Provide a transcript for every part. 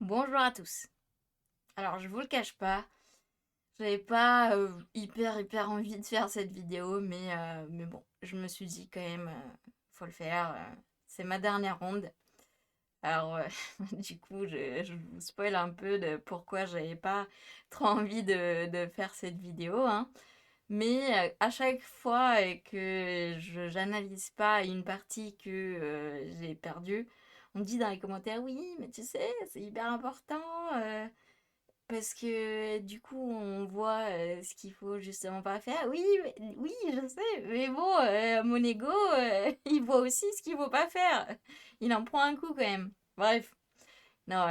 Bonjour à tous. Alors, je vous le cache pas, j'avais pas hyper envie de faire cette vidéo, mais bon, je me suis dit quand même, faut le faire. C'est ma dernière ronde. Alors, du coup, je vous spoil un peu de pourquoi j'avais pas trop envie de faire cette vidéo, hein. Mais à chaque fois que j'analyse pas une partie que j'ai perdue, on me dit dans les commentaires, oui, mais tu sais, c'est hyper important. Parce que du coup, on voit ce qu'il faut justement pas faire. Oui, oui, je sais, mais bon, mon ego, il voit aussi ce qu'il faut pas faire. Il en prend un coup quand même. Bref, non,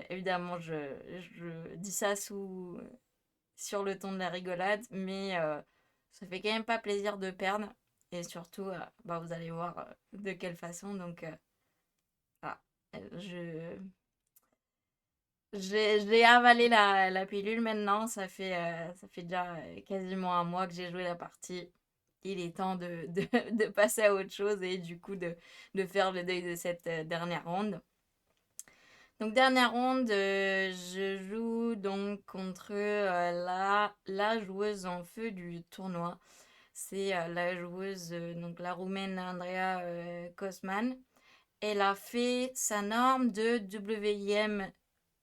évidemment, je dis ça sur le ton de la rigolade, mais ça fait quand même pas plaisir de perdre. Et surtout, bah, vous allez voir de quelle façon. Donc, voilà. Je, j'ai avalé la pilule maintenant. Ça fait déjà quasiment un mois que j'ai joué la partie. Il est temps de passer à autre chose et du coup de faire le deuil de cette dernière ronde. Donc dernière ronde, je joue donc contre la joueuse en feu du tournoi. C'est la joueuse, donc la roumaine Andrea Kosman. Elle a fait sa norme de WIM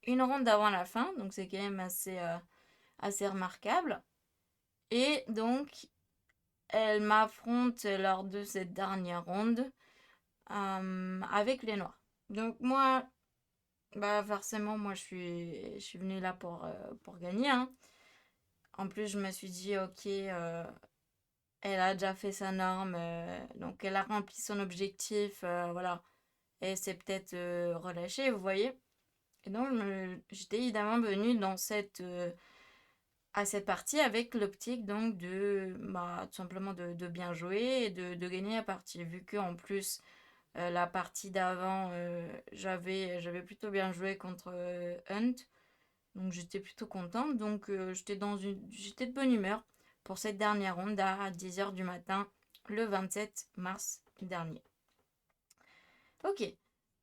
une ronde avant la fin, donc c'est quand même assez remarquable. Et donc, elle m'affronte lors de cette dernière ronde avec les Noirs. Donc moi, bah forcément, moi je suis venue là pour gagner, hein. En plus, je me suis dit, ok, elle a déjà fait sa norme, donc elle a rempli son objectif, voilà. Et c'est peut-être relâché, vous voyez. Et donc, j'étais évidemment venue à cette partie avec l'optique donc de bah, tout simplement de bien jouer et de gagner la partie. Vu que en plus la partie d'avant j'avais plutôt bien joué contre Hunt, donc j'étais plutôt contente. Donc j'étais de bonne humeur pour cette dernière ronde à 10 h du matin le 27 mars dernier. Ok,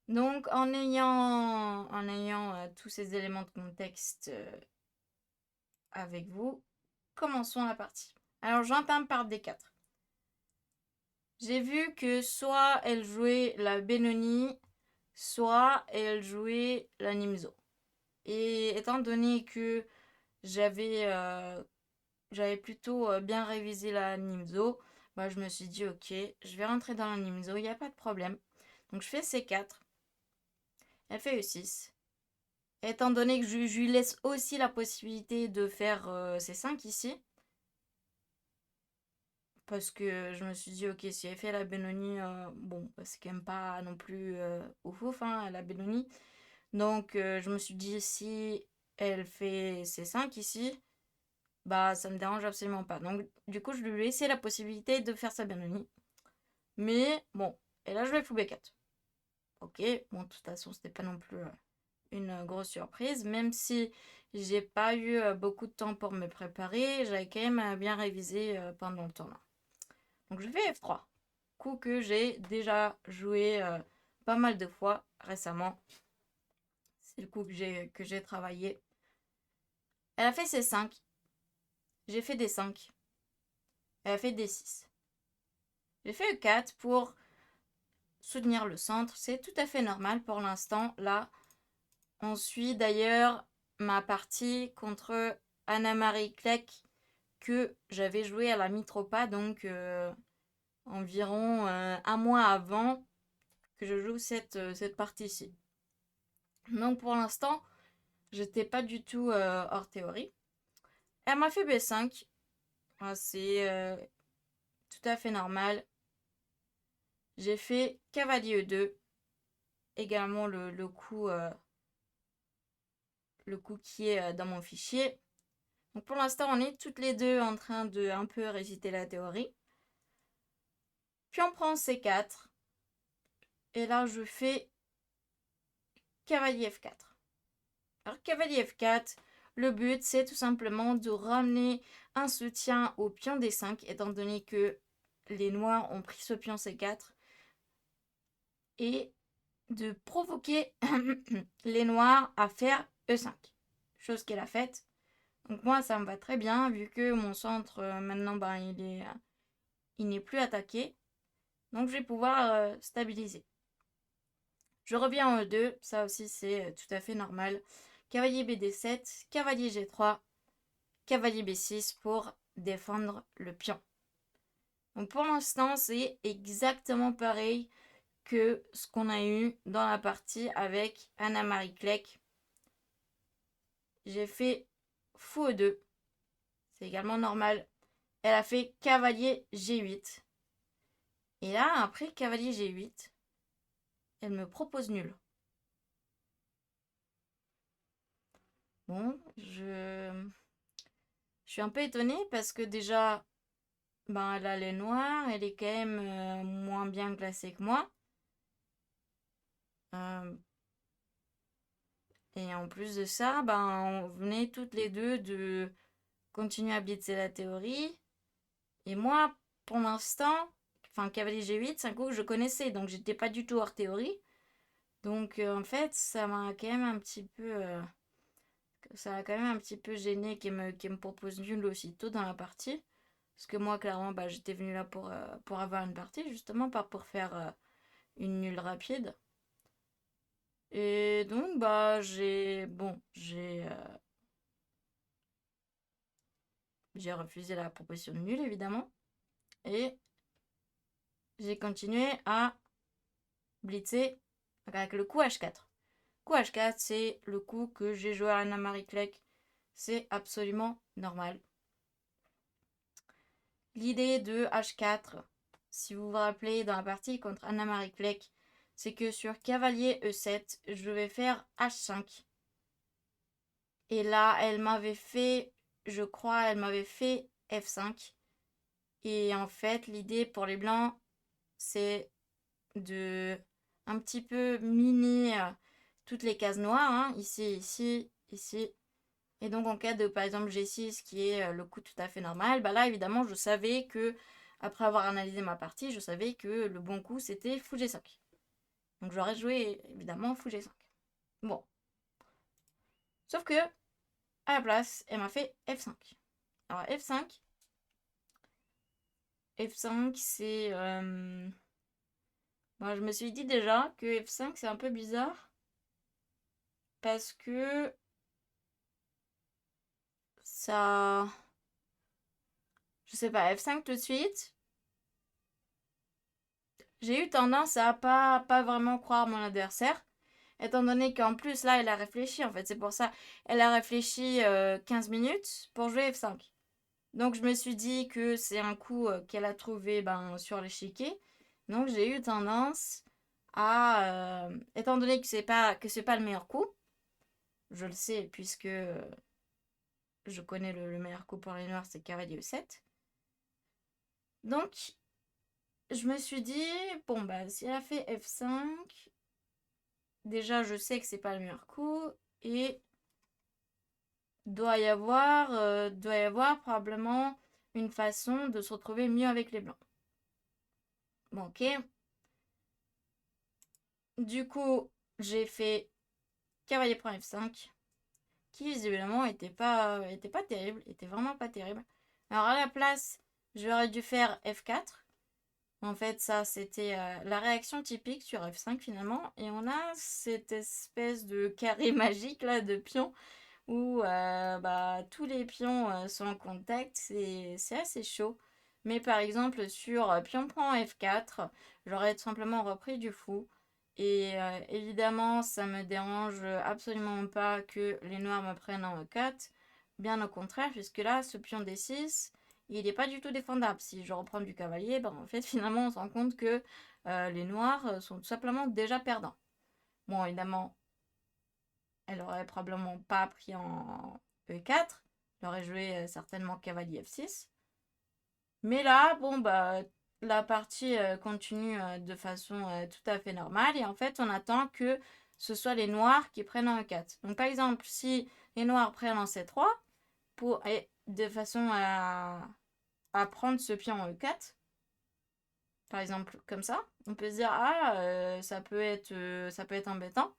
donc en ayant tous ces éléments de contexte avec vous, commençons la partie. Alors j'entame par D4. J'ai vu que soit elle jouait la Benoni, soit elle jouait la Nimzo. Et étant donné que j'avais j'avais plutôt bien révisé la Nimzo, bah, je me suis dit ok, je vais rentrer dans la Nimzo, il n'y a pas de problème. Donc je fais C4, elle fait E6. Étant donné que je lui laisse aussi la possibilité de faire C5 ici, parce que je me suis dit, ok, si elle fait la Benoni, bon, bah, c'est quand même pas non plus ouf ouf, hein, la Benoni. Donc, je me suis dit, si elle fait C5 ici, bah, ça me dérange absolument pas. Donc, du coup, je lui ai laissé la possibilité de faire sa Benoni. Mais, bon, et là, je vais fou B4. Ok, bon, de toute façon, c'était pas non plus une grosse surprise, même si j'ai pas eu beaucoup de temps pour me préparer, j'avais quand même bien révisé pendant le tournoi. Donc je fais F3, coup que j'ai déjà joué pas mal de fois récemment. C'est le coup que j'ai travaillé. Elle a fait C5, j'ai fait D5, elle a fait D6. J'ai fait E4 pour soutenir le centre, c'est tout à fait normal pour l'instant. Là, on suit d'ailleurs ma partie contre Anna-Marie Kleck que j'avais joué à la Mitropa, donc environ un mois avant que je joue cette partie-ci. Donc pour l'instant, j'étais pas du tout hors théorie. Elle m'a fait B5. C'est tout à fait normal. J'ai fait cavalier E2. Également le coup qui est dans mon fichier. Donc pour l'instant, on est toutes les deux en train de un peu réciter la théorie. Puis on prend C4. Et là, je fais cavalier F4. Alors cavalier F4, le but c'est tout simplement de ramener un soutien au pion D5 étant donné que les noirs ont pris ce pion C4 et de provoquer les noirs à faire E5. Chose qu'elle a faite. Donc moi, ça me va très bien, vu que mon centre, maintenant, ben, il n'est plus attaqué. Donc je vais pouvoir stabiliser. Je reviens en E2, ça aussi c'est tout à fait normal. Cavalier BD7, cavalier G3, cavalier B6 pour défendre le pion. Donc pour l'instant, c'est exactement pareil que ce qu'on a eu dans la partie avec Anna-Marie Kleck. J'ai fait fou E2. C'est également normal. Elle a fait cavalier G8. Et là, après cavalier G8, elle me propose nul. Bon, je suis un peu étonnée parce que déjà, ben, elle a les noirs, elle est quand même moins bien classée que moi. Euh, et en plus de ça, ben, on venait toutes les deux de continuer à blitzer la théorie. Et moi, pour l'instant, enfin, cavalier G8, c'est un coup que je connaissais, donc j'étais pas du tout hors théorie. Donc en fait, ça m'a quand même un petit peu... ça m'a quand même un petit peu gêné qu'elle me propose nul aussitôt dans la partie. Parce que moi, clairement, bah, j'étais venue là pour avoir une partie, justement, pas pour faire une nulle rapide. Et donc, bah, j'ai refusé la proposition de nulle, évidemment. Et j'ai continué à blitzer avec le coup H4. Coup H4, c'est le coup que j'ai joué à Anna-Marie Kleck. C'est absolument normal. L'idée de H4, si vous vous rappelez dans la partie contre Anna-Marie Kleck, c'est que sur cavalier E7, je vais faire H5. Et là, elle m'avait fait, je crois, elle m'avait fait F5. Et en fait, l'idée pour les blancs, c'est de un petit peu miner toutes les cases noires, hein, ici, ici, ici. Et donc en cas de par exemple G6 qui est le coup tout à fait normal, bah là évidemment je savais que, après avoir analysé ma partie, je savais que le bon coup c'était fou G5. Donc j'aurais joué évidemment fou G5. Bon. Sauf que, à la place, elle m'a fait F5. Alors F5, F5 c'est... Bon, je me suis dit déjà que F5 c'est un peu bizarre. Parce que ça... Je sais pas, F5 tout de suite. J'ai eu tendance à pas vraiment croire mon adversaire. Étant donné qu'en plus, là, elle a réfléchi, en fait. C'est pour ça. Elle a réfléchi 15 minutes pour jouer F5. Donc, je me suis dit que c'est un coup qu'elle a trouvé ben, sur l'échiquier. Donc, j'ai eu tendance à... étant donné que c'est pas le meilleur coup, je le sais puisque je connais le meilleur coup pour les noirs, c'est cavalier E7. Donc, je me suis dit, bon, bah, si elle a fait F5, déjà, je sais que c'est pas le meilleur coup. Et doit y avoir probablement une façon de se retrouver mieux avec les blancs. Bon, ok. Du coup, j'ai fait cavalier prend F5, qui visiblement était pas terrible, était vraiment pas terrible. Alors à la place, j'aurais dû faire F4. En fait, ça, c'était la réaction typique sur F5 finalement. Et on a cette espèce de carré magique là de pion où bah, tous les pions sont en contact, c'est assez chaud. Mais par exemple, sur pion prend F4, j'aurais tout simplement repris du fou. Et évidemment, ça me dérange absolument pas que les noirs me prennent en E4. Bien au contraire, puisque là, ce pion D6, il n'est pas du tout défendable. Si je reprends du cavalier, ben, en fait, finalement, on se rend compte que les noirs sont tout simplement déjà perdants. Bon, évidemment, elle aurait probablement pas pris en E4. Elle aurait joué certainement cavalier F6. Mais là, bon, bah, la partie continue de façon tout à fait normale. Et en fait, on attend que ce soit les noirs qui prennent en E4. Donc, par exemple, si les noirs prennent en C3, de façon à prendre ce pion en E4, par exemple comme ça, on peut se dire ah ça peut être embêtant.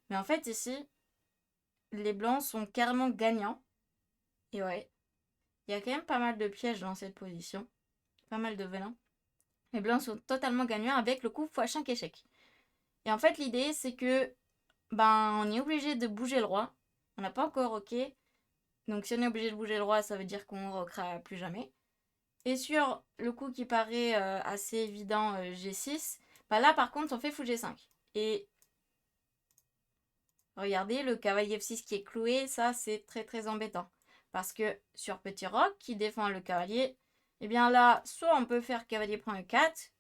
Mais en fait ici, les blancs sont carrément gagnants. Et ouais, il y a quand même pas mal de pièges dans cette position. Pas mal de venin. Les blancs sont totalement gagnants avec le coup x5 échec. Et en fait l'idée c'est que on est obligé de bouger le roi. On n'a pas encore roqué. Donc si on est obligé de bouger le roi, ça veut dire qu'on roquera plus jamais. Et sur le coup qui paraît assez évident G6, là par contre on fait fou G5. Et regardez le cavalier F6 qui est cloué, ça c'est très très embêtant. Parce que sur petit roc qui défend le cavalier, et bien là soit on peut faire cavalier prend E4,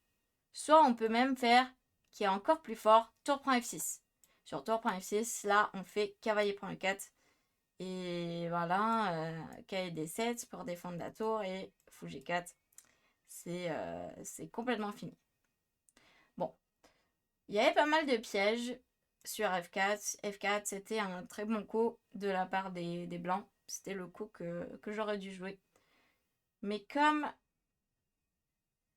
soit on peut même faire, qui est encore plus fort, tour prend F6. Sur tour prend F6, là on fait cavalier prend E4. Et voilà, cavalier D7 pour défendre la tour et fou G4. C'est complètement fini. Bon, il y avait pas mal de pièges sur F4. F4, c'était un très bon coup de la part des blancs. C'était le coup que j'aurais dû jouer. Mais comme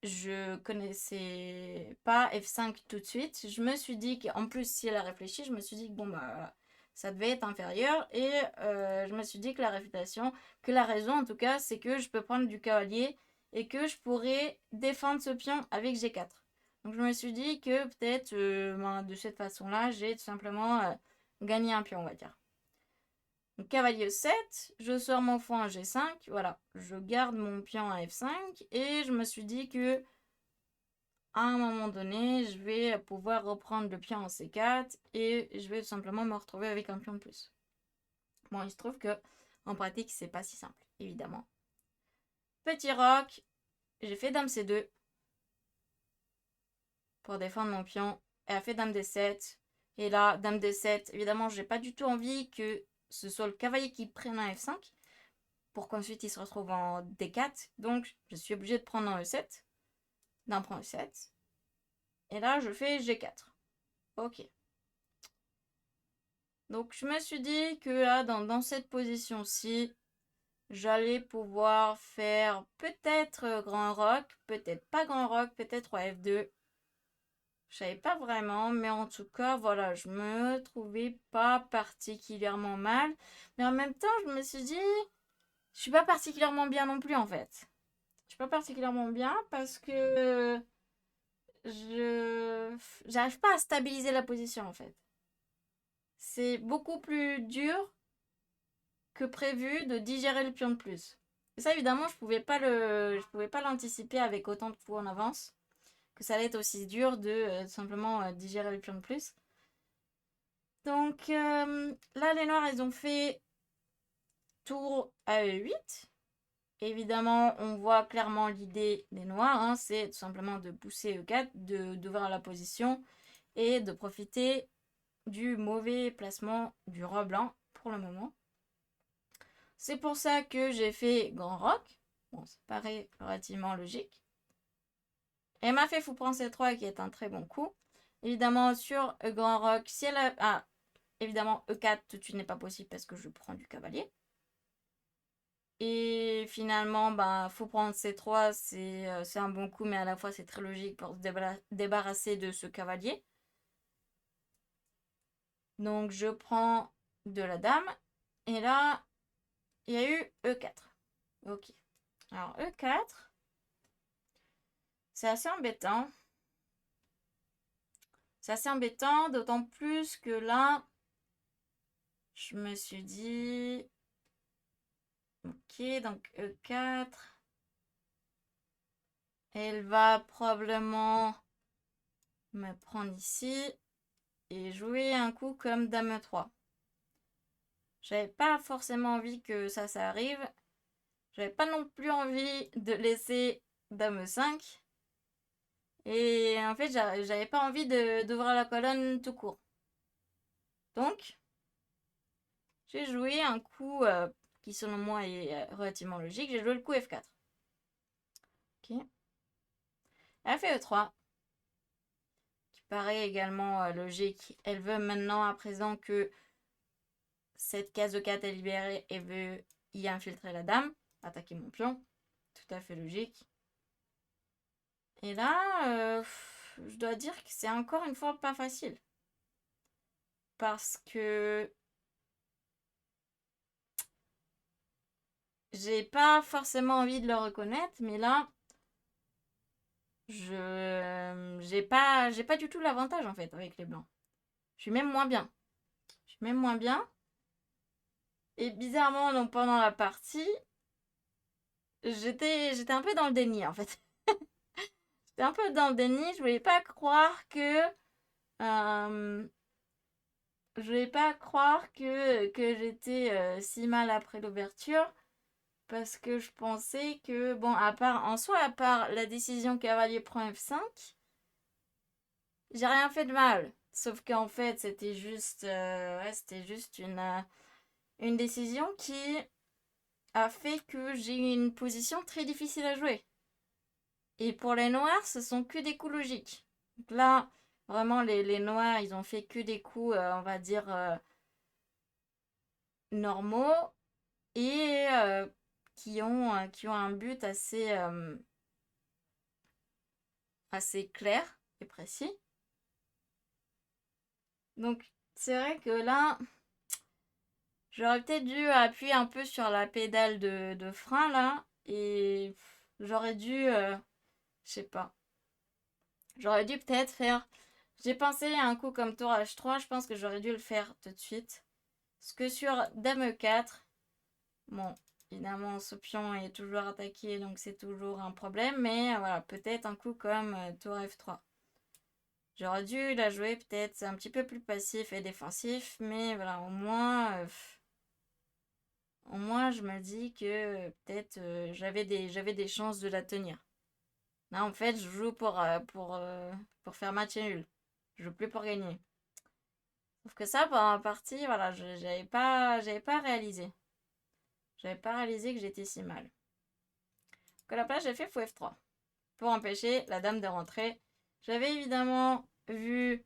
je connaissais pas F5 tout de suite, je me suis dit qu'en plus, si elle a réfléchi, je me suis dit que bon, bah, ça devait être inférieur. Et je me suis dit que la raison en tout cas, c'est que je peux prendre du cavalier et que je pourrais défendre ce pion avec G4. Donc je me suis dit que peut-être de cette façon-là, j'ai tout simplement gagné un pion, on va dire. Donc cavalier E7, je sors mon fou en G5, voilà, je garde mon pion à F5 et je me suis dit que à un moment donné, je vais pouvoir reprendre le pion en C4 et je vais tout simplement me retrouver avec un pion de plus. Bon, il se trouve que en pratique, c'est pas si simple, évidemment. Petit roc, j'ai fait dame C2 pour défendre mon pion. Elle a fait dame D7. Et là, dame D7, évidemment, j'ai pas du tout envie que ce soit le cavalier qui prenne un F5 pour qu'ensuite il se retrouve en D4. Donc, je suis obligée de prendre un E7. Dame prend E7. Et là, je fais G4. Ok. Donc, je me suis dit que là, dans cette position-ci, j'allais pouvoir faire peut-être grand roc, peut-être pas grand roc, peut-être roi F2. Je savais pas vraiment, mais en tout cas, voilà, je me trouvais pas particulièrement mal. Mais en même temps, je me suis dit, je suis pas particulièrement bien non plus en fait. Je suis pas particulièrement bien parce que je j'arrive pas à stabiliser la position en fait. C'est beaucoup plus dur que prévu de digérer le pion de plus. Et ça évidemment, je pouvais pas l'anticiper avec autant de coups en avance que ça allait être aussi dur de simplement digérer le pion de plus. Donc là, les noirs, ils ont fait tour à E8. Évidemment, on voit clairement l'idée des noirs, hein, c'est tout simplement de pousser E4, d'ouvrir la position et de profiter du mauvais placement du roi blanc pour le moment. C'est pour ça que j'ai fait grand roc. Bon, ça paraît relativement logique. Elle m'a fait fou prendre C3 qui est un très bon coup. Évidemment, sur grand roc, si elle a... Ah, évidemment, E4 tout de suite n'est pas possible parce que je prends du cavalier. Et finalement, faut prendre C3, c'est un bon coup, mais à la fois c'est très logique pour se débarrasser de ce cavalier. Donc je prends de la dame. Et là, il y a eu E4. Ok. Alors E4, c'est assez embêtant. C'est assez embêtant, d'autant plus que là, je me suis dit... Ok, donc E4. Elle va probablement me prendre ici et jouer un coup comme dame 3. J'avais pas forcément envie que ça arrive. J'avais pas non plus envie de laisser dame 5. Et en fait, j'avais pas envie d'ouvrir la colonne tout court. Donc, j'ai joué un coup qui selon moi est relativement logique. J'ai joué le coup F4. Ok. Elle a fait E3. Qui paraît également logique. Elle veut maintenant à présent que cette case E4 est libérée et veut y infiltrer la dame. Attaquer mon pion. Tout à fait logique. Et là, je dois dire que c'est encore une fois pas facile. Parce que j'ai pas forcément envie de le reconnaître, mais là, j'ai pas du tout l'avantage en fait avec les blancs. Je suis même moins bien. Je suis même moins bien. Et bizarrement, donc pendant la partie, j'étais un peu dans le déni en fait. J'étais un peu dans le déni, je voulais pas croire que euh, je voulais pas croire que j'étais si mal après l'ouverture parce que je pensais que bon, à part en soi, à part la décision cavalier prend F5, j'ai rien fait de mal. Sauf qu'en fait, c'était juste une décision qui a fait que j'ai eu une position très difficile à jouer. Et pour les noirs, ce sont que des coups logiques. Donc là, vraiment, les noirs, ils ont fait que des coups, on va dire, normaux et qui ont un but assez clair et précis. Donc, c'est vrai que là, j'aurais peut-être dû appuyer un peu sur la pédale de frein, là, et j'aurais dû, je sais pas, j'aurais dû peut-être faire. J'ai pensé à un coup comme tour H3, je pense que j'aurais dû le faire tout de suite. Parce que sur Dame E4, bon, évidemment, ce pion est toujours attaqué, donc c'est toujours un problème, mais voilà, peut-être un coup comme tour F3. J'aurais dû la jouer peut-être un petit peu plus passif et défensif, mais voilà, au moins je me dis que peut-être j'avais des chances de la tenir. Là, en fait, je joue pour faire match nul. Je joue plus pour gagner. Sauf que ça, pendant la partie, voilà, j'avais pas réalisé. J'avais pas réalisé que j'étais si mal. Donc à la place, j'ai fait fou F3 pour empêcher la dame de rentrer. J'avais évidemment vu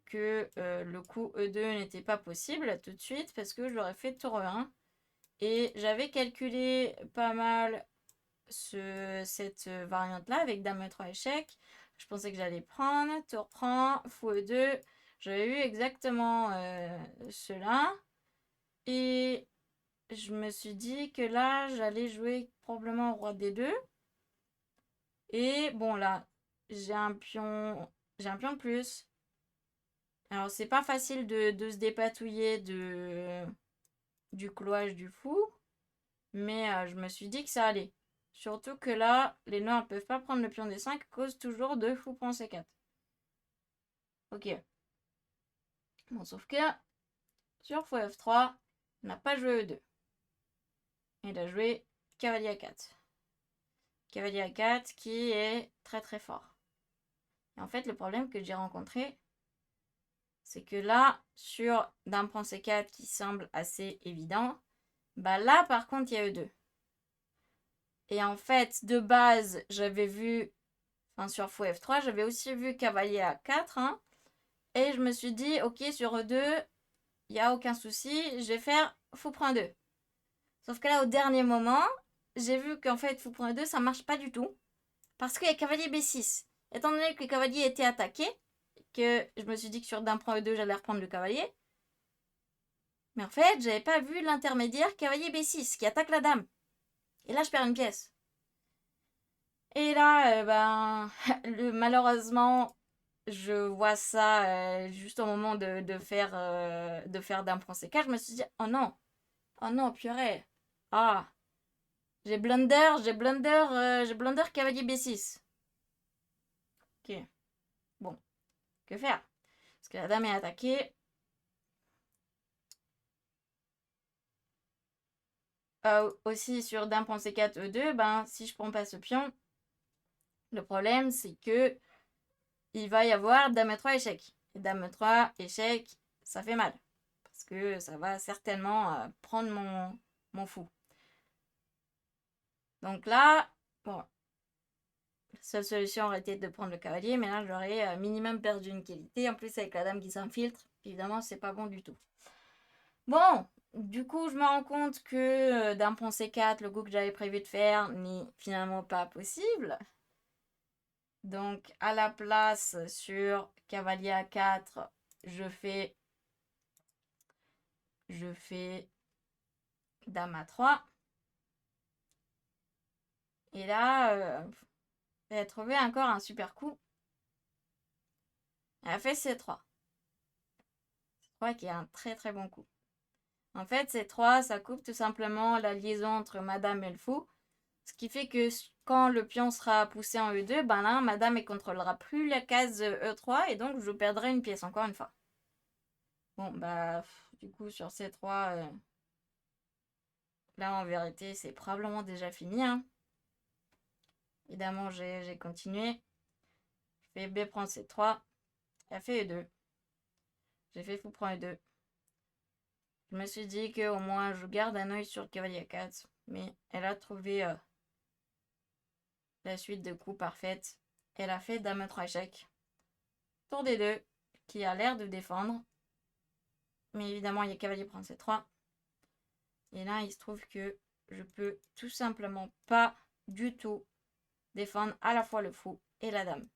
que le coup E2 n'était pas possible tout de suite parce que j'aurais fait tour E1. Et j'avais calculé pas mal cette variante-là avec dame E3 échec. Je pensais que j'allais prendre, tour prend, fou E2. J'avais eu exactement cela. Et je me suis dit que là, j'allais jouer probablement roi D2. Et bon, là, j'ai un pion, j'ai un pion de plus. Alors, c'est pas facile de se dépatouiller du clouage du fou. Mais je me suis dit que ça allait. Surtout que là, les noirs ne peuvent pas prendre le pion D5 à cause toujours de fou prend C4. Ok. Bon, sauf que sur fou F3, on n'a pas joué E2. Il a joué cavalier A4. Cavalier A4 qui est très très fort. Et en fait, le problème que j'ai rencontré, c'est que là, sur dame prend C4 qui semble assez évident, bah là par contre il y a E2. Et en fait, de base, j'avais vu, enfin sur fou F3, j'avais aussi vu cavalier A4, hein, et je me suis dit, ok, sur E2, il n'y a aucun souci, je vais faire fou prend 2. Sauf que là, au dernier moment, j'ai vu qu'en fait, fou prend 2, ça marche pas du tout. Parce qu'il y a cavalier B6. Étant donné que le cavalier était attaqué, que je me suis dit que sur dame prend E2, j'allais reprendre le cavalier. Mais en fait, j'avais pas vu l'intermédiaire cavalier B6 qui attaque la dame. Et là, je perds une pièce. Et là, malheureusement, je vois ça juste au moment de faire dame prend C4. Je me suis dit, oh non, purée. Ah, j'ai blunder cavalier B6. Ok, bon, que faire? Parce que la dame est attaquée. Aussi sur dame prend C4 E2, ben si je prends pas ce pion, le problème c'est que il va y avoir dame E3 échec. Et dame E3 échec, ça fait mal. Parce que ça va certainement prendre mon fou. Donc là, bon, la seule solution aurait été de prendre le cavalier, mais là j'aurais minimum perdu une qualité. En plus avec la dame qui s'infiltre, évidemment c'est pas bon du tout. Bon, du coup je me rends compte que dame prend C4, le coup que j'avais prévu de faire n'est finalement pas possible. Donc, à la place sur cavalier A4, je fais dame A3. Et là, elle a trouvé encore un super coup. Elle a fait C3. C3 qui est un très très bon coup. En fait, C3, ça coupe tout simplement la liaison entre madame et le fou. Ce qui fait que quand le pion sera poussé en E2, ben là, madame ne contrôlera plus la case E3 et donc je perdrai une pièce encore une fois. Bon, bah, du coup, sur C3, là, en vérité, c'est probablement déjà fini. Hein. Évidemment, j'ai continué. Je fais B prend C3. Elle a fait E2. J'ai fait fou prend E2. Je me suis dit qu'au moins, je garde un œil sur le cavalier 4. Mais elle a trouvé la suite de coups parfaite. Elle a fait dame 3 échec. Tour des deux, qui a l'air de défendre. Mais évidemment, il y a cavalier prend C3. Et là, il se trouve que je peux tout simplement pas du tout défendre à la fois le fou et la dame.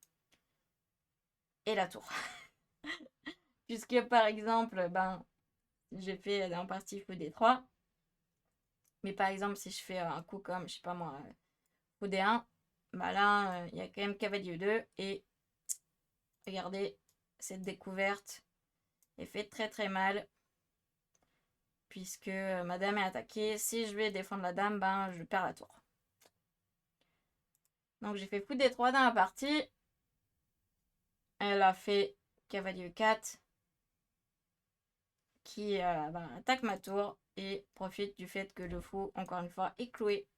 Et la tour. Puisque par exemple, ben, j'ai fait en partie fou D3. Mais par exemple, si je fais un coup comme, je sais pas moi, fou D1, bah là, il y a quand même cavalier 2. Et regardez, cette découverte est faite très très mal. Puisque ma dame est attaquée. Si je vais défendre la dame, ben, je perds la tour. Donc j'ai fait fou D3 dans la partie. Elle a fait cavalier 4 qui attaque ma tour et profite du fait que le fou, encore une fois, est cloué.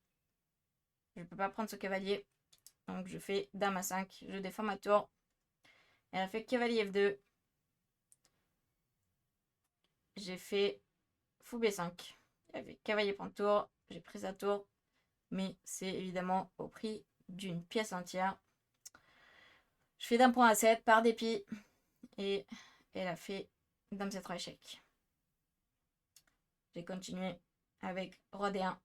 Je ne peux pas prendre ce cavalier. Donc je fais dame à 5. Je défends ma tour. Elle a fait cavalier F2. J'ai fait fou B5. Elle a fait cavalier prend tour. J'ai pris sa tour. Mais c'est évidemment au prix d'une pièce entière. Je fais dame point A7 par dépit. Et elle a fait dame C3 échec. J'ai continué avec roi D1.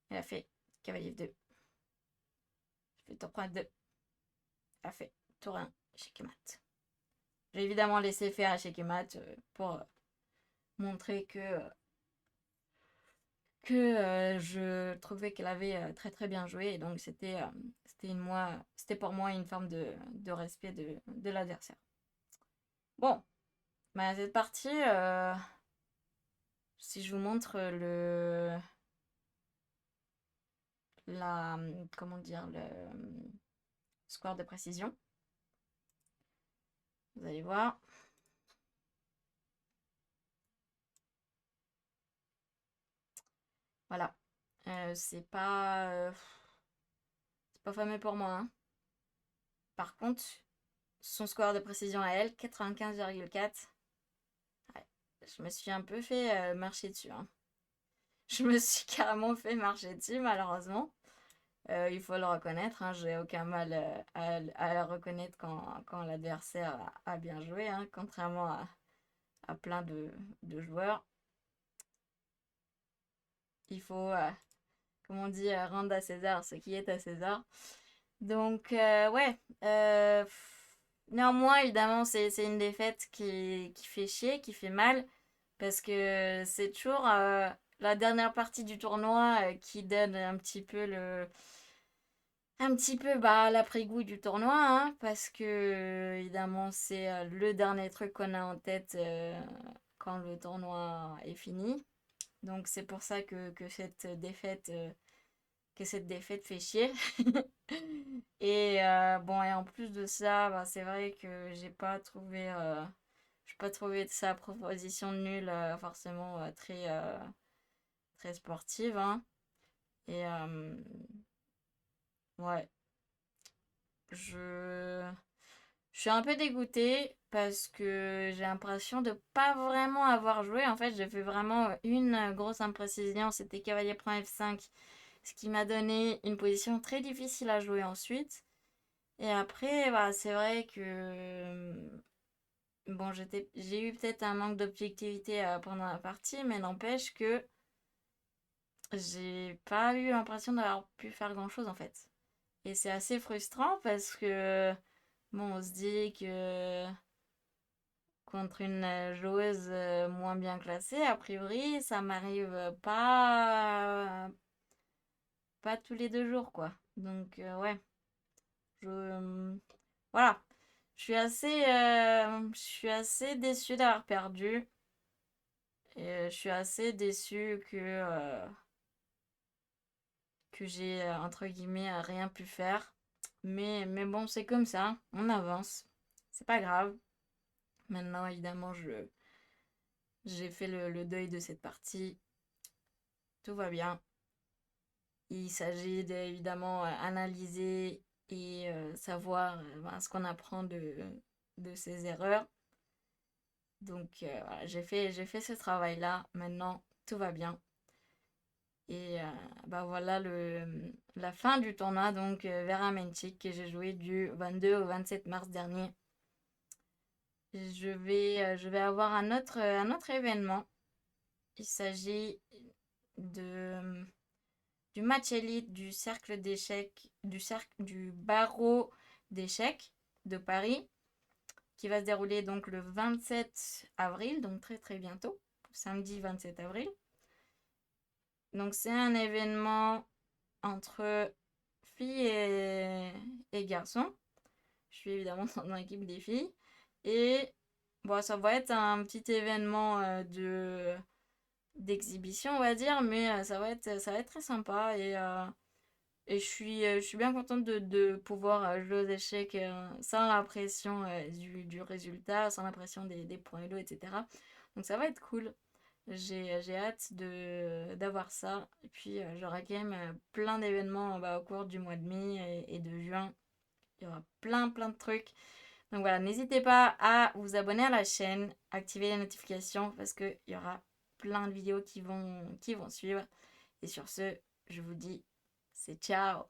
Elle a fait cavalier F2. Je fais tour prend 2. Elle a fait tour 1, échec et mat. J'ai évidemment laissé faire échec et mat pour montrer que je trouvais qu'elle avait très très bien joué. Et donc c'était pour moi une forme de respect de l'adversaire. Bon, bah, cette partie, si je vous montre comment dire, le score de précision, vous allez voir. Voilà. C'est pas fameux pour moi. Hein. Par contre, son score de précision à elle, 95,4. Ouais, je me suis un peu fait marcher dessus. Hein. Je me suis carrément fait marcher dessus, malheureusement. Il faut le reconnaître. Hein, j'ai aucun mal à le reconnaître quand l'adversaire a bien joué, hein, contrairement à plein de joueurs. Il faut, comme on dit, rendre à César ce qui est à César. Donc, ouais. Néanmoins, évidemment, c'est une défaite qui fait chier, qui fait mal. Parce que c'est toujours la dernière partie du tournoi qui donne un petit peu l'après-goût du tournoi. Hein, parce que, évidemment, c'est le dernier truc qu'on a en tête quand le tournoi est fini. Donc, c'est pour ça que cette défaite fait chier. Et bon, et en plus de ça, bah, c'est vrai que j'ai pas trouvé sa proposition de nul forcément très sportive. Hein. Et ouais, je, je suis un peu dégoûtée parce que j'ai l'impression de pas vraiment avoir joué. En fait, j'ai fait vraiment une grosse imprécision. C'était cavalier prend F5, ce qui m'a donné une position très difficile à jouer ensuite. Et après, bah, c'est vrai que bon, j'ai eu peut-être un manque d'objectivité pendant la partie, mais n'empêche que j'ai pas eu l'impression d'avoir pu faire grand-chose en fait. Et c'est assez frustrant parce que, bon, on se dit que contre une joueuse moins bien classée, a priori, ça m'arrive pas tous les 2 jours, quoi. Donc, ouais, voilà. Je suis assez déçue d'avoir perdu. Et je suis assez déçue que j'ai, entre guillemets, rien pu faire. Mais bon, c'est comme ça, on avance. C'est pas grave. Maintenant, évidemment, j'ai fait le deuil de cette partie. Tout va bien. Il s'agit d'évidemment analyser et savoir ben, ce qu'on apprend de ses erreurs. Donc voilà, j'ai fait ce travail-là. Maintenant, tout va bien. Et bah voilà la fin du tournoi donc Vera Menchik que j'ai joué du 22 au 27 mars dernier. Je vais avoir un autre événement. Il s'agit de, du match élite du cercle d'échecs, du barreau d'échecs de Paris, qui va se dérouler donc le 27 avril, donc très très bientôt, samedi 27 avril. Donc c'est un événement entre filles et garçons. Je suis évidemment dans l'équipe des filles. Et bon, ça va être un petit événement d'exhibition, on va dire, mais ça va être très sympa. Et je suis bien contente de pouvoir jouer aux échecs sans la pression du résultat, sans la pression des points Elo, etc. Donc ça va être cool. J'ai hâte d'avoir ça. Et puis j'aurai quand même plein d'événements bah, au cours du mois de mai et de juin. Il y aura plein plein de trucs. Donc voilà, n'hésitez pas à vous abonner à la chaîne, activer les notifications parce qu'il y aura plein de vidéos qui vont suivre. Et sur ce, je vous dis, c'est ciao!